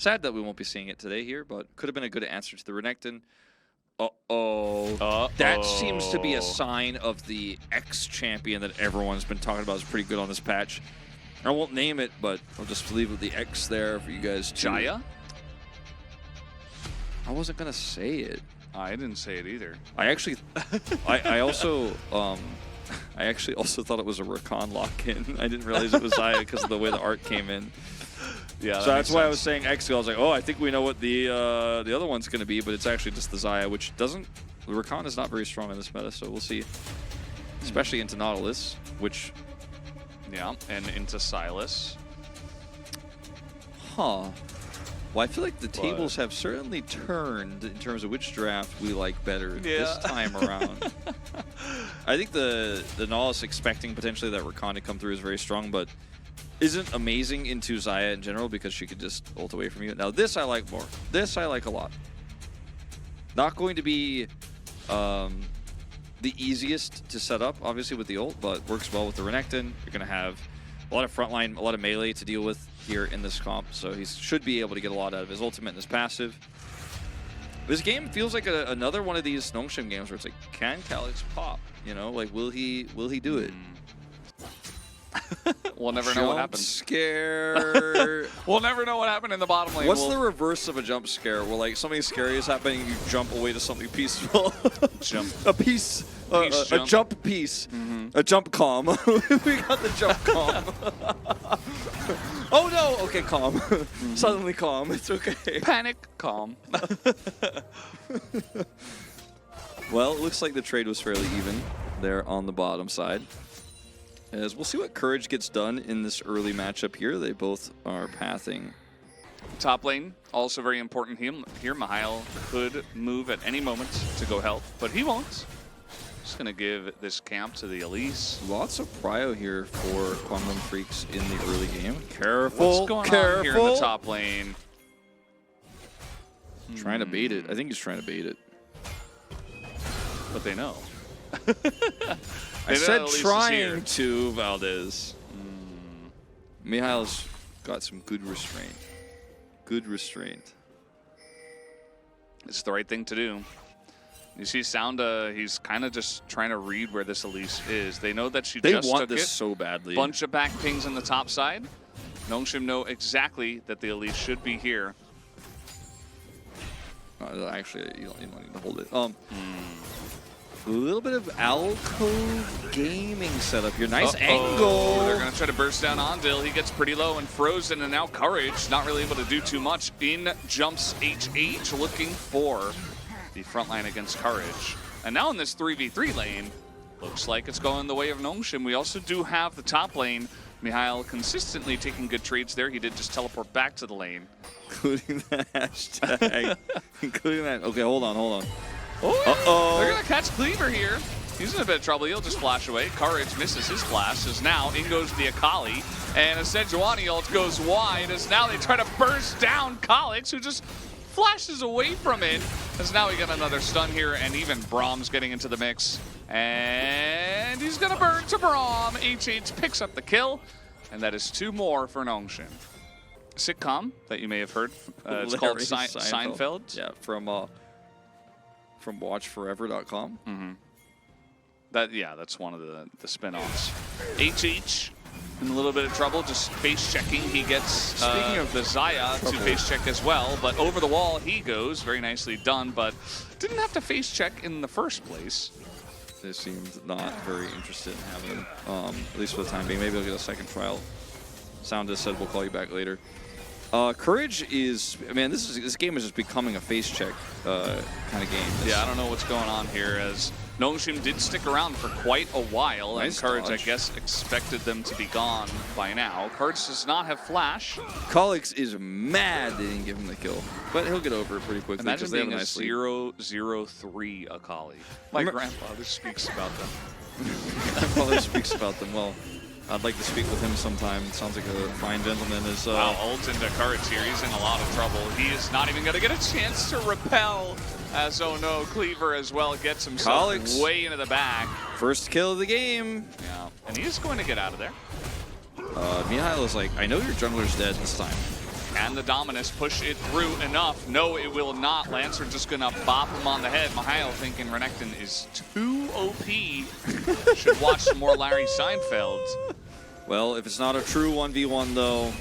Sad that we won't be seeing it today here, but could have been a good answer to the Renekton. Uh-oh. That seems to be a sign of the X-champion that everyone's been talking about is pretty good on this patch. I won't name it, but I'll just leave with the X there for you guys. Jaya? I wasn't going to say it. I didn't say it either. I actually, I also thought it was a Rakan lock-in. I didn't realize it was Zaya because of the way the art came in. Yeah, so that's why I was saying X. I was like, oh, I think we know what the other one's going to be, but it's actually just the Zaya, which doesn't. The Rakan is not very strong in this meta, so we'll see. Especially into Nautilus, which. Yeah, and into Silas. Huh. Well, I feel like the tables have certainly turned in terms of which draft we like better this time around. I think the Nautilus expecting potentially that Rakan to come through is very strong, but isn't amazing into Zaya in general because she could just ult away from you. Now this I like more. This I like a lot. Not going to be the easiest to set up, obviously, with the ult, but works well with the Renekton. You're going to have a lot of frontline, a lot of melee to deal with here in this comp, so he should be able to get a lot out of his ultimate and his passive. This game feels like another one of these Nongshim games where it's like, can Calyx pop? You know, like, will he do it? We'll never know what happens. Scare. We'll never know what happened in the bottom lane. What's the reverse of a jump scare? Where like something scary is happening, you jump away to something peaceful. Jump. A piece. A jump piece. A jump calm. We got the jump calm. Oh no! Okay, calm. Suddenly calm. It's okay. Panic, calm. Well, it looks like the trade was fairly even there on the bottom side. As we'll see what Courage gets done in this early matchup here. They both are pathing. Top lane, also very important here. Mihail could move at any moment to go help, but he won't. Just going to give this camp to the Elise. Lots of prio here for Quantum Freaks in the early game. Careful, what's going on here in the top lane? Trying to bait it. I think he's trying to bait it. But they know. I said trying to, Valdez. Mihail's got some good restraint. Good restraint. It's the right thing to do. You see Sounda, he's kind of just trying to read where this Elise is. They know that she just want took this it. so badly. Bunch of back pings on the top side. Nongshim know exactly that the Elise should be here. Actually, you don't need to hold it. A little bit of alcove gaming setup here. Nice angle. They're going to try to burst down Ondil. He gets pretty low and frozen, and now Courage not really able to do too much. In jumps HH, looking for the front line against Courage. And now in this 3v3 lane, looks like it's going the way of Nongshim. We also do have the top lane. Mihail consistently taking good trades there. He did just teleport back to the lane. Including that hashtag. Including that. Okay, hold on. Oh, they're going to catch Cleaver here. He's in a bit of trouble. He'll just flash away. Courage misses his flash, as now in goes the Akali. And a Sejuani ult goes wide, as now they try to burst down Calyx, who just flashes away from it. As now we get another stun here, and even Braum's getting into the mix. And he's going to burn to Braum. HH picks up the kill, and that is 2 more for Nongshim. Sitcom that you may have heard. It's called Seinfeld. Yeah, from watchforever.com. That's one of the spin-offs. HH in a little bit of trouble, just face checking. He gets, speaking of the Zaya, to face check as well, but over the wall he goes. Very nicely done, but didn't have to face check in the first place. They seemed not very interested in having him, at least for the time being. Maybe they'll get a second trial. Sounda said we'll call you back later. Courage is, man, this game is just becoming a face check kind of game. Yeah, I don't know what's going on here, as Nongshim did stick around for quite a while, and Courage, I guess, expected them to be gone by now. Courage does not have flash. Calyx is mad they didn't give him the kill, but he'll get over it pretty quickly. Imagine being a 0-0-3 Akali. My grandfather speaks about them. My grandfather speaks about them. Well, I'd like to speak with him sometime. It sounds like a fine gentleman. Wow, ult into Courage here. He's in a lot of trouble. He is not even going to get a chance to repel. As, oh no, Cleaver as well gets himself way into the back. First kill of the game. Yeah, and he's going to get out of there. Mihail is like, I know your jungler's dead this time. Can the Dominus push it through enough? No, it will not. Lancer just gonna bop him on the head. Mihail thinking Renekton is too OP. Should watch some more Larry Seinfeld. Well, if it's not a true 1v1 though,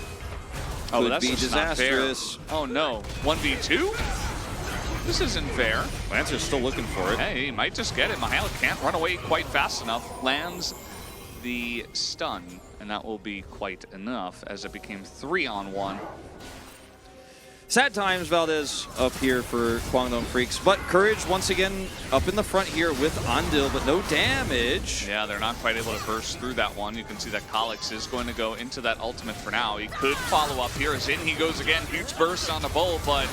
could that's be just not fair. disastrous. Oh no, 1v2? This isn't fair. Lancer's still looking for it. Hey, he might just get it. Mihail can't run away quite fast enough. Lands the stun, and that will be quite enough as it became 3-on-1. Sad times, Valdez up here for Guangdong Freaks, but Courage once again up in the front here with Andil, but no damage. Yeah, they're not quite able to burst through that one. You can see that Kalix is going to go into that ultimate for now. He could follow up here as in he goes again. Huge burst on the bull, but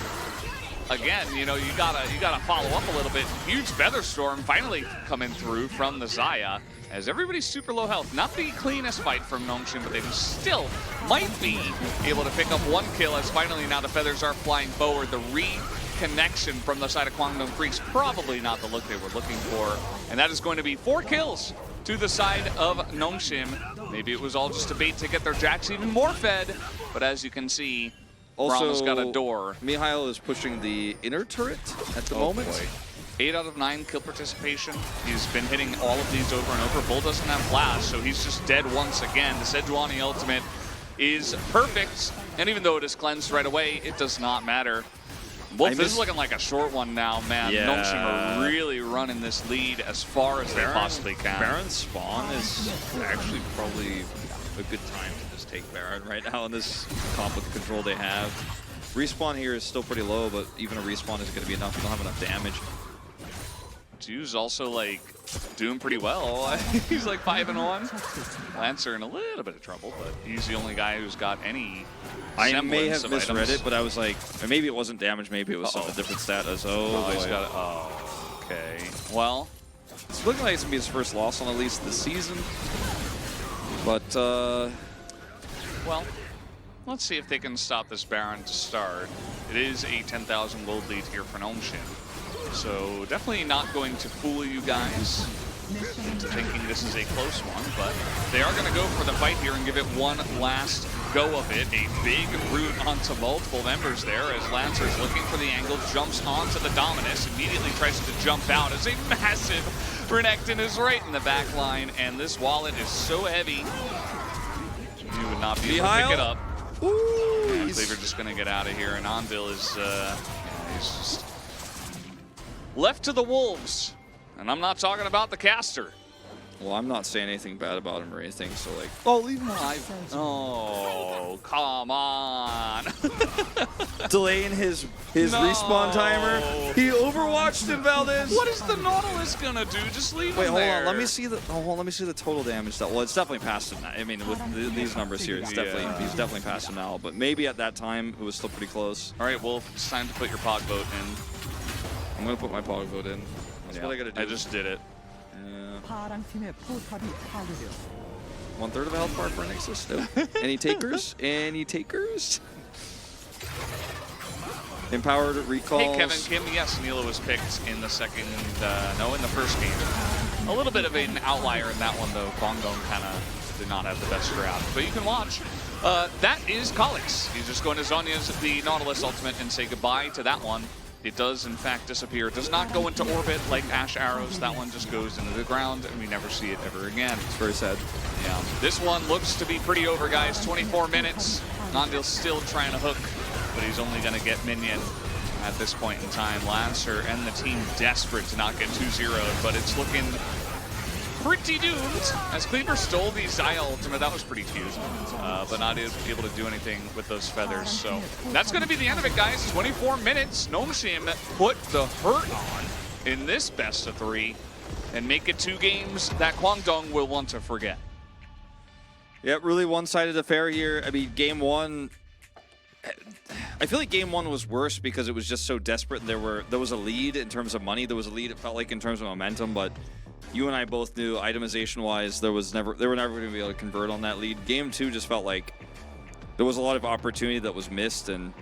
again, you know, you gotta follow up a little bit. Huge Featherstorm finally coming through from the Xayah. As everybody's super low health. Not the cleanest fight from Nongshim, but they still might be able to pick up one kill as finally now the feathers are flying forward. The reconnection from the side of Guangdong Freaks, probably not the look they were looking for. And that is going to be 4 kills to the side of Nongshim. Maybe it was all just a bait to get their jacks even more fed. But as you can see, Brahma's got a door. Mihail is pushing the inner turret at the moment. Boy. 8 out of 9 kill participation. He's been hitting all of these over and over. Bull doesn't have flash, so he's just dead once again. The Sejuani ultimate is perfect, and even though it is cleansed right away, it does not matter. Wolf, this is looking like a short one now, man. Yeah. Nongshim are really running this lead as far as they possibly can. Baron's spawn is actually probably a good time to just take Baron right now in this comp with the control they have. Respawn here is still pretty low, but even a respawn is going to be enough. They don't have enough damage. Ju's also like doing pretty well. He's like 5-1. Lancer in a little bit of trouble, but he's the only guy who's got any I may have misread items. it, but I was like, or maybe it wasn't damage, maybe it was some different status. He's got it. Oh, okay. Well, it's looking like it's gonna be his first loss on at least this season. But well, let's see if they can stop this Baron to start. It is a 10,000 gold lead here for Nongshim. So definitely not going to fool you guys into thinking this is a close one, but they are going to go for the fight here and give it one last go of it. A big root onto multiple members there as Lancer's looking for the angle, jumps onto the Dominus, immediately tries to jump out as a massive Renekton is right in the back line, and this wallet is so heavy, you would not be able to pick it up. Ooh, I believe we're just going to get out of here, and Andil is he's just left to the wolves, and I'm not talking about the caster. Well, I'm not saying anything bad about him or anything, so like, oh, leave him alive. Oh, come on. Delaying his respawn timer. He overwatched him, Valdez. What is the Nautilus gonna do? Just leave him Wait, hold there. on. Let me see the. Oh, let me see the total damage. Well, it's definitely past him now. I mean, with these numbers here, it's definitely he's definitely past him now. But maybe at that time it was still pretty close. All right, Wolf, it's time to put your pog vote in. I'm gonna put my pog vote in. That's what I gotta do. I just did it. Yeah. 1/3 of a health bar for Nexus. No. Any takers? Any takers? Empowered recalls. Hey, Kevin Kim. Yes, Neela was picked in the second. No, in the first game. A little bit of an outlier in that one, though. Guangdong kind of did not have the best draft, but you can watch. That is Kalix. He's just going to Zhonya's the Nautilus ultimate and say goodbye to that one. It does, in fact, disappear. It does not go into orbit like Ash Arrows. That one just goes into the ground, and we never see it ever again. It's very sad. Yeah. This one looks to be pretty over, guys. 24 minutes. Nandil's still trying to hook, but he's only going to get minion at this point in time. Lancer and the team desperate to not get 2-0'd, but it's looking pretty doomed. As Cleaver stole the Xayah ultimate, that was pretty cute, but not able to do anything with those feathers. So that's going to be the end of it, guys. 24 minutes. Nongshim put the hurt on in this best of 3 and make it 2 games that Guangdong will want to forget. Yeah, really one-sided affair here. I mean, game 1, I feel like game 1 was worse because it was just so desperate. There was a lead in terms of money. There was a lead, it felt like, in terms of momentum, but you and I both knew itemization-wise they were never going to be able to convert on that lead. Game 2 just felt like there was a lot of opportunity that was missed, and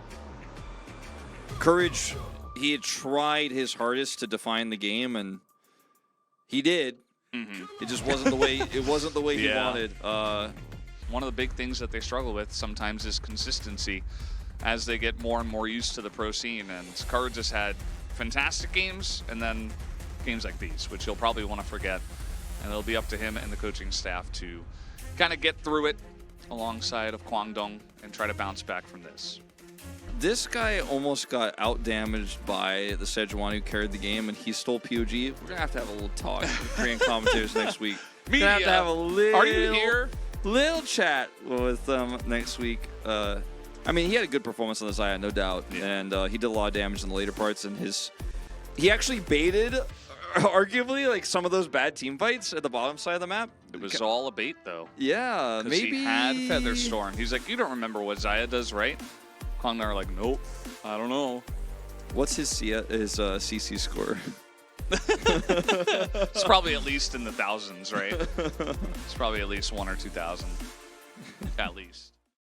Courage, he had tried his hardest to define the game, and he did. It just wasn't the way he wanted. One of the big things that they struggle with sometimes is consistency. as they get more and more used to the pro scene. And Courage has had fantastic games and then games like these, which he'll probably want to forget. And it'll be up to him and the coaching staff to kind of get through it alongside of Kwangdong and try to bounce back from this. This guy almost got out-damaged by the Sejuani who carried the game, and he stole POG. We're going to have a little talk with Korean commentators next week. Media. We're going to have a little, are you here? Little chat with them next week. I mean, he had a good performance on the Xayah, no doubt, and he did a lot of damage in the later parts. And he actually baited, arguably, like some of those bad team fights at the bottom side of the map. It was all a bait, though. Yeah, maybe he had Featherstorm. He's like, you don't remember what Xayah does, right? Kwangdong are like, nope, I don't know. What's his CC score? It's probably at least in the thousands, right? It's probably at least 1,000 or 2,000, at least.